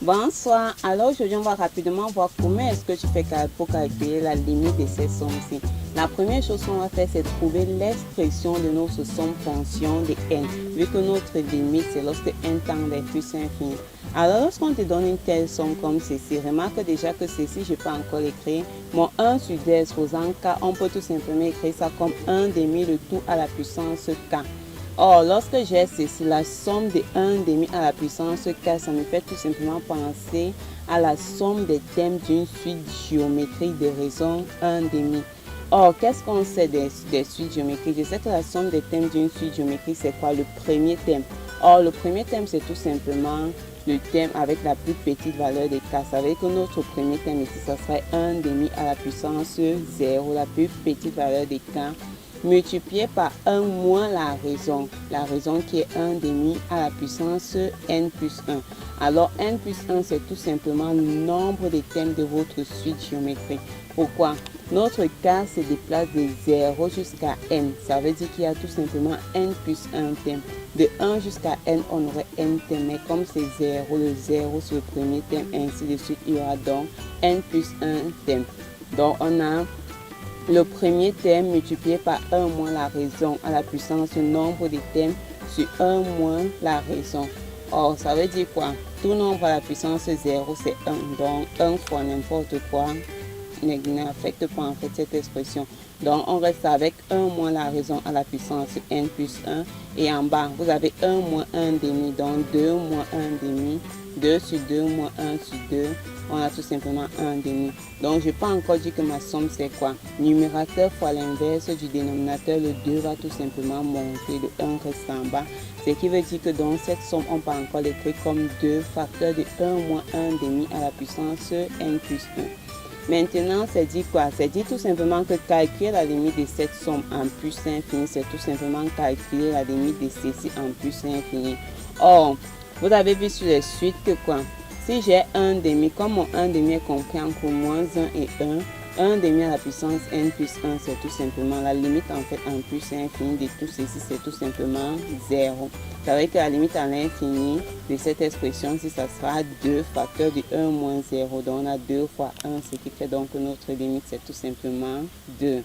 Bonsoir, alors aujourd'hui on va rapidement voir comment est-ce que tu fais pour calculer la limite de ces sommes-ci. La première chose qu'on va faire, c'est trouver l'expression de notre somme fonction de n, vu que notre limite c'est lorsque n tend vers plus infini. Alors lorsqu'on te donne une telle somme comme ceci, remarque déjà que ceci, je peux encore l'écrire. Mon 1 sur 2 exposant k, on peut tout simplement écrire ça comme 1 demi le tout à la puissance k. Or, lorsque j'ai ceci, la somme de 1 demi à la puissance k, ça me fait tout simplement penser à la somme des thèmes d'une suite géométrique de raison 1 demi. Or, qu'est-ce qu'on sait des suites géométriques? Je sais que la somme des thèmes d'une suite géométrique, c'est quoi? Le premier thème. Or, le premier thème, c'est tout simplement le thème avec la plus petite valeur de k. Ça veut dire que notre premier thème ici, ça serait 1 demi à la puissance 0, la plus petite valeur de k, multiplié par 1 moins la raison qui est 1 demi à la puissance n plus 1. Alors n plus 1, c'est tout simplement le nombre de thèmes de votre suite géométrique. Pourquoi? Notre k se déplace de 0 jusqu'à n. Ça veut dire qu'il y a tout simplement n plus 1 thème. De 1 jusqu'à n, on aurait n thèmes. Mais comme c'est 0, le 0 sur le premier thème, ainsi de suite, il y aura donc n plus 1 thème. Donc on a le premier thème multiplié par 1 moins la raison à la puissance nombre de thèmes sur 1 moins la raison. Or, ça veut dire quoi? Tout nombre à la puissance 0, c'est 1. Donc, 1 fois n'importe quoi n'affecte pas en fait cette expression. Donc, on reste avec 1 moins la raison à la puissance n plus 1. Et en bas, vous avez 1 moins 1 demi. Donc, 2 moins 1 demi. 2 sur 2 moins 1 sur 2. On a tout simplement 1 demi. Donc, je peux encore dire que ma somme, c'est quoi? Numérateur fois l'inverse du dénominateur, le 2 va tout simplement monter, le 1 reste en bas. Ce qui veut dire que dans cette somme, on peut encore l'écrire comme 2 facteurs de 1 moins 1 demi à la puissance n plus 1. Maintenant, c'est dit quoi? C'est dit tout simplement que calculer la limite de cette somme en plus infini, c'est tout simplement calculer la limite de ceci en plus infini. Or, vous avez vu sur les suites que quoi? Si j'ai 1 demi, comme mon 1 demi est compris entre moins 1 et 1, 1 demi à la puissance n plus 1, c'est tout simplement la limite en fait en plus infini de tout ceci, c'est tout simplement 0. Ça veut dire que la limite à l'infini de cette expression, si ça sera 2 facteurs de 1 moins 0, donc on a 2 fois 1, ce qui fait donc que notre limite c'est tout simplement 2.